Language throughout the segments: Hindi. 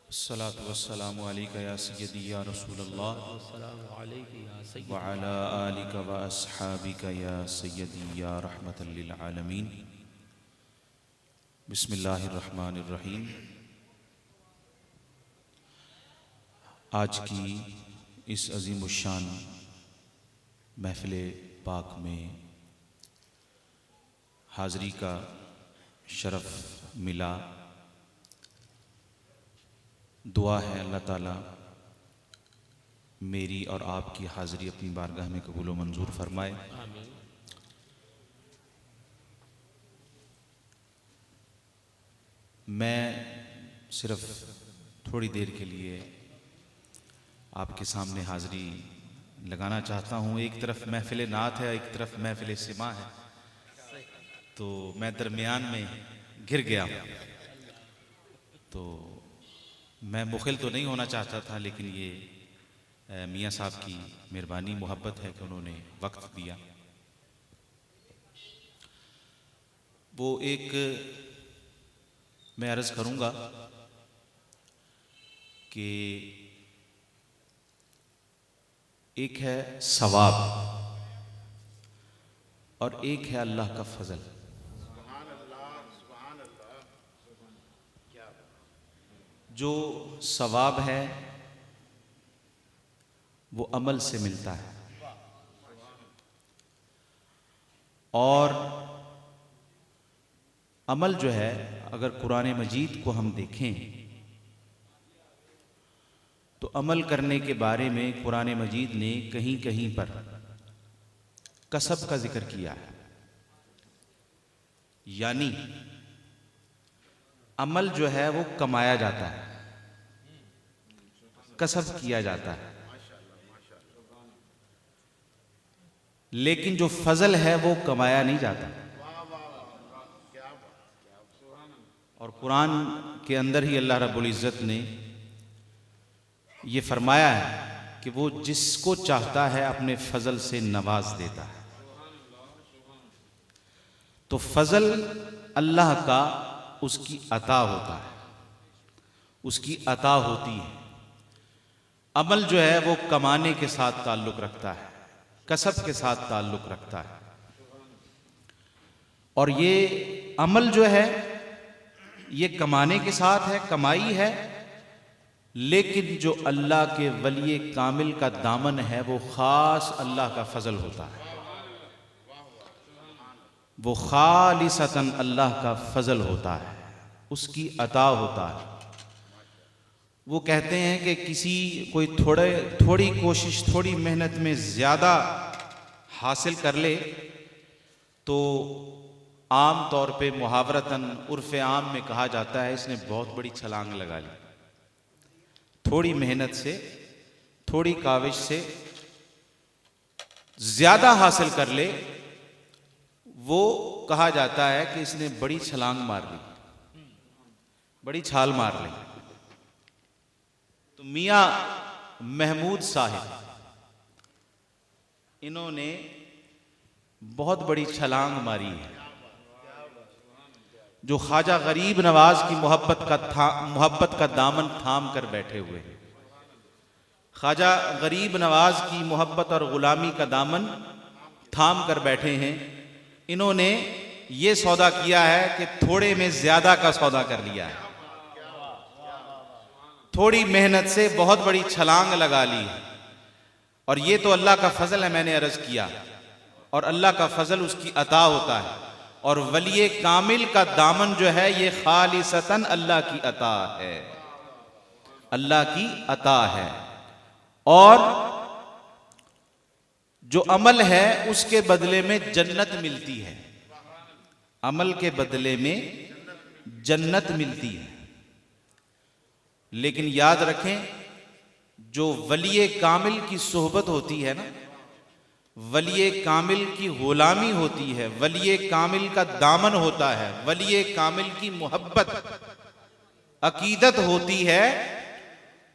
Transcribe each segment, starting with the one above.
अस्सलातु वस्सलामु अलैका या सय्यदी या रसूलल्लाह व अला आलिका व अस्हाबिका या सय्यदी या रहमतल लिल आलमीन। बिस्मिल्लाहिर रहमानिर रहीम। आज की इस अज़ीमुश्शान महफ़िल पाक में हाज़री का शरफ़ मिला। दुआ है अल्लाह ताला मेरी और आपकी हाज़री अपनी बारगाह में कबूल व मंजूर फरमाए। मैं सिर्फ़ थोड़ी देर के लिए आपके सामने हाज़री लगाना चाहता हूँ। एक तरफ महफ़िल नात है, एक तरफ महफ़िल सिमा है, तो मैं दरमियान में गिर गया। तो मैं मुखिल तो नहीं होना चाहता था, लेकिन ये मियाँ साहब की मेहरबानी मोहब्बत है कि उन्होंने वक्त दिया। वो एक मैं अर्ज़ करूँगा कि एक है सवाब और एक है अल्लाह का फजल। जो सवाब है वो अमल से मिलता है, और अमल जो है अगर कुरान मजीद को हम देखें तो अमल करने के बारे में कुरान मजीद ने कहीं कहीं पर कसब का जिक्र किया है। यानी अमल जो है वो कमाया जाता है, कसब किया जाता है, लेकिन जो फजल है वो कमाया नहीं जाता। और कुरान के अंदर ही अल्लाह रब्बुल इज़्ज़त ने ये फरमाया है कि वो जिसको चाहता है अपने फजल से नवाज देता है। तो फजल अल्लाह का उसकी अता होता है, उसकी अता होती है। अमल जो है वो कमाने के साथ ताल्लुक़ रखता है, कसब के साथ ताल्लुक़ रखता है। और ये अमल जो है ये कमाने के साथ है, कमाई है, लेकिन जो अल्लाह के वली कामिल का दामन है वो ख़ास अल्लाह का फजल होता है, वो खालिसतन अल्लाह का फजल होता है, उसकी अता होता है। वो कहते हैं कि कोई थोड़ी कोशिश, थोड़ी मेहनत में ज़्यादा हासिल कर ले तो आम तौर पे मुहावरतन उर्फ़ आम में कहा जाता है इसने बहुत बड़ी छलांग लगा ली। थोड़ी मेहनत से, थोड़ी काविश से ज़्यादा हासिल कर ले, वो कहा जाता है कि इसने बड़ी छलांग मार ली, बड़ी छाल मार ली। तो मियाँ महमूद साहिब इन्होंने बहुत बड़ी छलांग मारी है। जो ख्वाजा गरीब नवाज की मोहब्बत का दामन थाम कर बैठे हुए हैं, ख्वाजा गरीब नवाज की मोहब्बत और गुलामी का दामन थाम कर बैठे हैं। इन्होंने ये सौदा किया है कि थोड़े में ज्यादा का सौदा कर लिया है, थोड़ी मेहनत से बहुत बड़ी छलांग लगा ली है। और ये तो अल्लाह का फजल है, मैंने अर्ज किया, और अल्लाह का फजल उसकी अता होता है। और वली कामिल का दामन जो है ये खालिसतन अल्लाह की अता है, अल्लाह की अता है। और जो अमल है उसके बदले में जन्नत मिलती है, अमल के बदले में जन्नत मिलती है। लेकिन याद रखें, जो वली कामिल की सोहबत होती है ना, वली कामिल की गुलामी होती है, वली कामिल का दामन होता है, वली कामिल की मोहब्बत अकीदत होती है,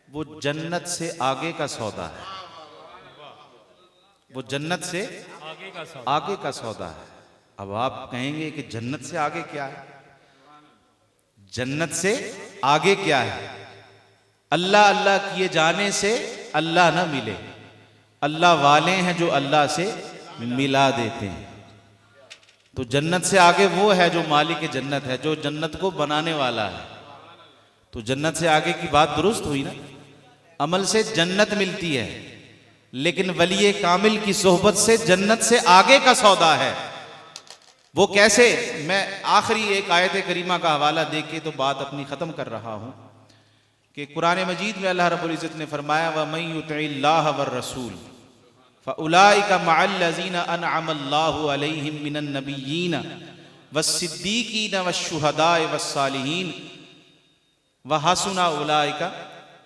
वो जन्नत से आगे का सौदा है, वो जन्नत से आगे का सौदा है। अब आप कहेंगे कि जन्नत से आगे क्या है, जन्नत से आगे क्या है? अल्लाह अल्लाह किए जाने से अल्लाह ना मिले, अल्लाह वाले हैं जो अल्लाह से मिला देते हैं। तो जन्नत से आगे वो है जो मालिक जन्नत है, जो जन्नत को बनाने वाला है। तो जन्नत से आगे की बात दुरुस्त हुई ना। अमल से जन्नत मिलती है, लेकिन वली कामिल की सोहबत से जन्नत से आगे का सौदा है। वो कैसे? मैं आखिरी एक आयत करीमा का हवाला दे के तो बात अपनी ख़त्म कर रहा हूँ कि कुरान मजीद में अल्लाह रब्बुल इज़्ज़त ने फरमाया व मन युतिइल्लाह वर रसूल फ़उलाइका मअल्लज़ीना अनअमल्लाहु अलैहिम मिनन नबिय्यीन वस्सिद्दीक़ीन वश्शुहदाए वस्सालिहीन व हसुना उलाइका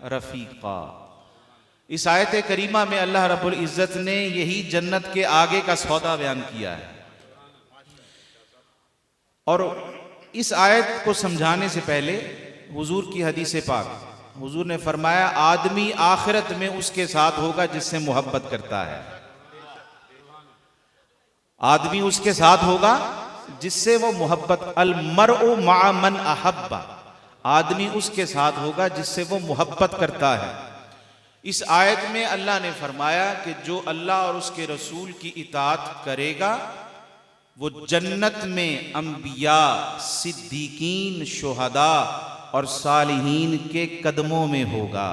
रफ़ीक़ा। इस आयत करीमा में अल्लाह रब्बुल इज़्ज़त ने यही जन्नत के आगे का सौदा बयान किया है। और इस आयत को समझाने से पहले हुजूर की हदीस पाक, हुजूर ने फरमाया आदमी आखिरत में उसके साथ होगा जिससे मोहब्बत करता है। आदमी उसके साथ होगा जिससे वो मोहब्बत, अल मरउ मअ मन अहब्बा, आदमी उसके साथ होगा जिससे वो मोहब्बत करता है। इस आयत में अल्लाह ने फरमाया कि जो अल्लाह और उसके रसूल की इताअत करेगा वो जन्नत में अंबिया, सिद्दीकीन, शुहदा और सालिहीन के कदमों में होगा,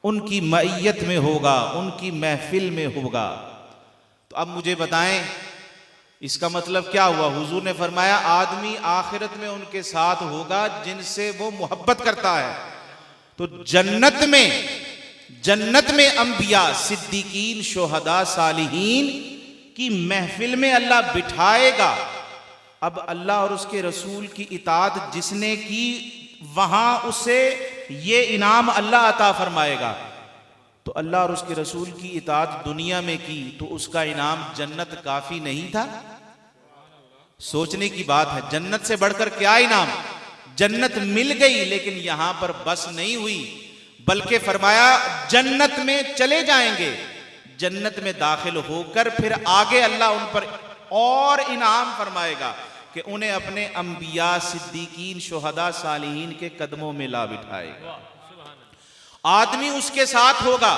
उनकी मईयत में होगा, उनकी महफिल में होगा। तो अब मुझे बताएं इसका मतलब क्या हुआ? हुजूर ने फरमाया आदमी आखिरत में उनके साथ होगा जिनसे वो मोहब्बत करता है। तो जन्नत में अंबिया, सिद्दीकीन, शुहदा, सालिहीन की महफिल में अल्लाह बिठाएगा। अब अल्लाह और उसके रसूल की इताअत जिसने की वहां उसे ये इनाम अल्लाह अता फरमाएगा। तो अल्लाह और उसके रसूल की इताअत दुनिया में की तो उसका इनाम जन्नत काफी नहीं था? सोचने की बात है, जन्नत से बढ़कर क्या इनाम? जन्नत मिल गई, लेकिन यहां पर बस नहीं हुई, बल्कि फरमाया जन्नत में चले जाएंगे, जन्नत में दाखिल होकर फिर आगे अल्लाह उन पर और इनाम फरमाएगा कि उन्हें अपने अंबिया, सिद्दीकीन, शुहदा, सालिहीन के कदमों में ला बिठाएगा। आदमी उसके साथ होगा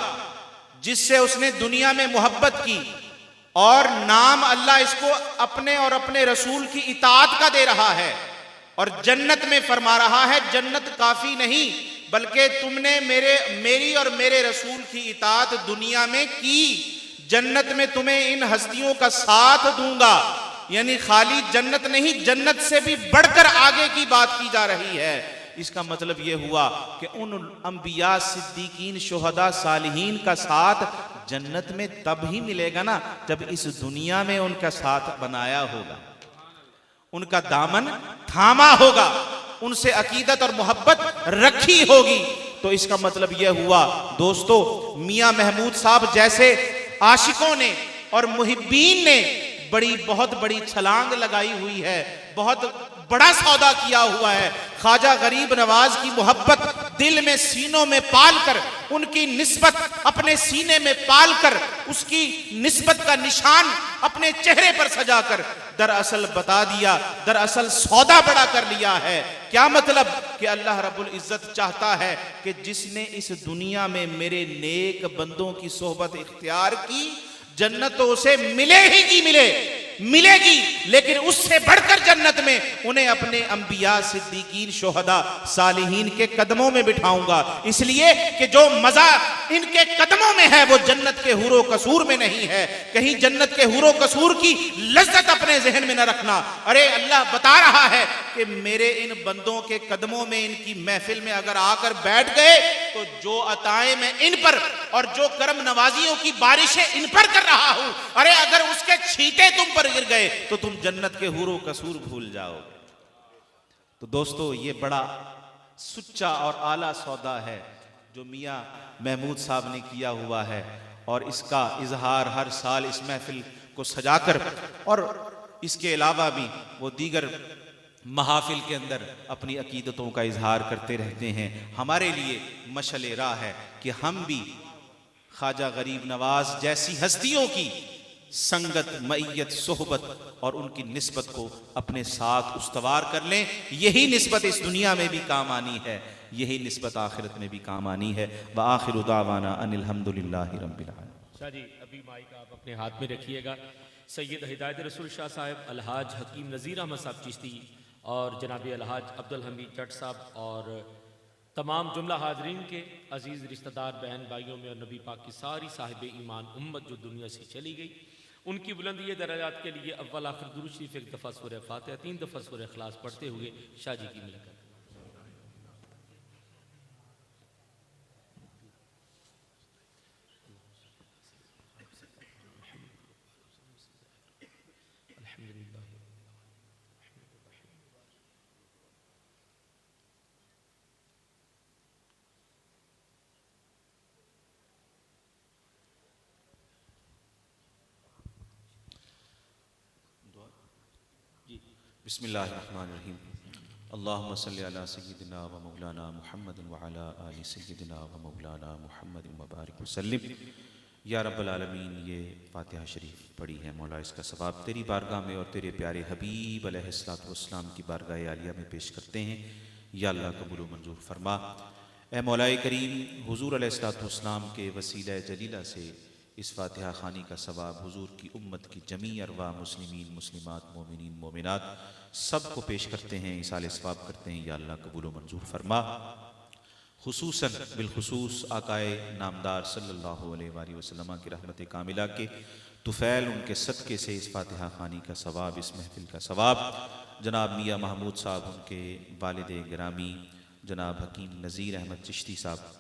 जिससे उसने दुनिया में मोहब्बत की, और नाम अल्लाह इसको अपने और अपने रसूल की इताअत का दे रहा है। और जन्नत में फरमा रहा है जन्नत काफी नहीं, बल्कि तुमने मेरी और मेरे रसूल की इताअत दुनिया में की, जन्नत में तुम्हें इन हस्तियों का साथ दूंगा। यानी खाली जन्नत नहीं, जन्नत से भी बढ़कर आगे की बात की जा रही है। इसका मतलब यह हुआ कि उन अंबिया, सिद्दीकीन, शुहदा, सालिहीन का साथ जन्नत में तब ही मिलेगा ना जब इस दुनिया में उनका साथ बनाया होगा, उनका दामन थामा होगा, उनसे अकीदत और मोहब्बत रखी होगी। तो इसका मतलब यह हुआ दोस्तों, मियां महमूद साहब जैसे आशिकों ने और मुहिब्बीन ने बहुत बड़ी छलांग लगाई हुई है, बहुत बड़ा सौदा किया हुआ है। ख्वाजा गरीब नवाज की मोहब्बत दिल में, सीनों में पालकर, उनकी निस्बत अपने सीने में पालकर, उसकी निस्बत का निशान अपने चेहरे पर सजाकर दरअसल बता दिया, दरअसल सौदा बड़ा कर लिया है। क्या मतलब? कि अल्लाह रब्बुल इज़्ज़त चाहता है कि जिसने इस दुनिया में मेरे नेक बंदों की सोहबत इख्तियार की, जन्नत तो उसे मिलेगी, लेकिन उससे बढ़कर जन्नत में उन्हें अपने अंबिया, सिद्दीकीन, शुहदा, सालिहीन के कदमों में बिठाऊंगा। इसलिए कि जो मजा इनके कदमों में है वो जन्नत के हुरो कसूर में नहीं है। कहीं जन्नत के हुरो कसूर की लज्जत अपने जहन में न रखना। अरे अल्लाह बता रहा है कि मेरे इन बंदों के कदमों में, इनकी महफिल में अगर आकर बैठ गए तो जो अताएं मैं इन पर और जो करम नवाजियों की बारिशें इन पर कर रहा हूं, अरे अगर उसके छींटे तुम पर गिर गए तो तुम जन्नत के हुरो कसूर भूल जाओगे। तो दोस्तों, ये बड़ा सुच्चा और आला सौदा है जो मियां महमूद साहब ने किया हुआ है, और इसका इजहार हर साल इस महफिल को सजाकर और इसके अलावा भी वो दीगर महाफिल के अंदर अपनी अकीदतों का इजहार करते रहते हैं। हमारे लिए मशअल राह है कि हम भी ख्वाजा गरीब नवाज जैसी हस्तियों की संगत, मईयत, सोहबत और उनकी निस्बत को अपने साथ उस्तवार कर लें। यही निस्बत इस दुनिया में भी काम आनी है, यही निस्बत आखिरत में भी काम आनी है। व आखिरु दावाना अनिल हम्दुलिल्लाहि रब्बिल आलमीन। शाह जी अभी माइक आप अपने हाथ में रखिएगा। सैयद हिदायत रसूल शाह साहब, अलहाज हकीम नज़ीर अहमद साहब चिश्ती और जनाब अलहाज अब्दुल हमीद जट साहब और तमाम जुमला हाजरीन के अजीज़ रिश्तेदार, बहन भाइयों में और नबी पाक की सारी साहिब ईमान उम्मत जो दुनिया से चली गई, उनकी बुलंदी दराजात के लिए अव्वल आखिर दुरूद शरीफ, एक दफ़ा सूरह फातिहा, 3 दफ़ा सूरह इखलास पढ़ते हुए शाह जी की मिलकत। बिस्मिल्लाहिर्रहमानिर्रहीम। अल्लाहुम्मा सल्लि अला सय्यिदिना व मौलाना मुहम्मदिन व अला आलि सय्यिदिना व मौलाना मुहम्मदिन व बारिक वसल्लिम। या रब्बल आलमीन, ये फातिहा शरीफ पढ़ी है मौला, इसका सवाब तेरी बारगाह में और तेरे प्यारे हबीब अलैहिस्सलातु वस्सलाम की बारगाह आलिया में पेश करते हैं। या अल्लाह कबूल व मंजूर फरमा। ए मौलाए करीम, हुजूर अलैहिस्सलातु वस्सलाम के वसीला जलीला से इस फातिहा खानी का सवाब हुजूर की उम्मत की जमी अरवा मुस्लिमीन, मुस्लिमात, मोमिनीन, मोमिनात सब को पेश करते हैं, इसाले सवाब करते हैं। या अल्लाह कबूल व मंजूर फरमा। खुसूसन बिलखुसूस आकाए नामदार सल्लल्लाहु अलैहि वसल्लम की रहमत कामिला के तुफ़ैल, उनके सदक़े से इस फातिहा खानी का सवाब, इस महफिल का सवाब जनाब मियाँ महमूद साहब, उनके वालिद गिरामी जनाब हकीम नज़ीर अहमद चिश्ती साहब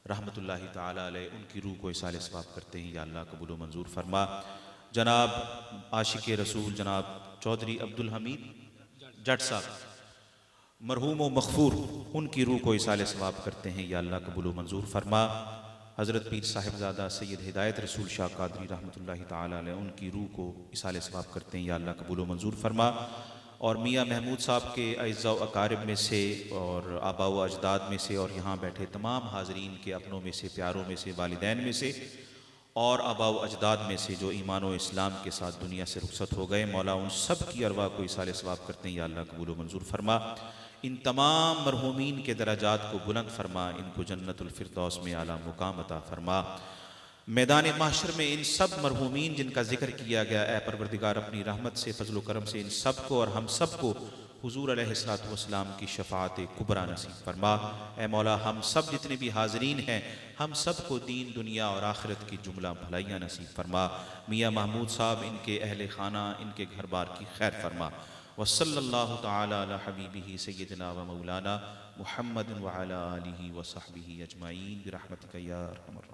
रहमतुल्लाहि ताला अलैह, उनकी रूह को इसाले सवाब करते हैं। या अल्लाह कबूल व मंजूर फरमा। जनाब आशिक रसूल जनाब चौधरी अब्दुल हमीद जट साहब मरहूम व मग़फ़ूर, उनकी रूह को इसाले सवाब करते हैं। या अल्लाह कबूल व मंजूर फरमा। हज़रत पीर साहिबज़ादा सैयद हिदायत रसूल शाह कादरी रहमतुल्लाहि ताला अलैह, उनकी रूह को इसाले सवाब करते हैं। या अल्लाह कबूल व मंजूर फरमा। और मियाँ महमूद साहब के अइज़्ज़ा व अकारिब में से और आबा व अजदाद में से और यहाँ बैठे तमाम हाज़रीन के अपनों में से, प्यारों में से, वालिदैन में से और आबा व अजदाद में से जो ईमान व इस्लाम के साथ दुनिया से रुखसत हो गए, मौला उन सब की अरवा को इसाले सवाब करते हैं। या अल्लाह कबूल व मंजूर फरमा। इन तमाम मरहूमीन के दराजात को बुलंद फरमा, इनको जन्नतुल फिरदौस में आला मुकाम अता फरमा। मैदान माशर में इन सब मरहूमीन जिनका जिक्र किया गया, ए परवरदिगार अपनी रहमत से, फजल करम से इन सब को और हम सब को हुजूर अलैहिस्सलातु वस्सलाम की शफाअत कुबरा नसीब फरमा। ए मौला, हम सब जितने भी हाज़रीन हैं, हम सब को दीन, दुनिया और आखिरत की जुमला भलाइयाँ नसीब फरमा। मियाँ महमूद साहब, इनके अहले खाना, इनके घर बार की खैर फरमा। व सल्लल्लाहु तआला अला हबीबिही सय्यिदिना व मौलाना मुहम्मदिन व अला आलिहि व सहबिही अजमाइन बिरहमतिका या अरहमर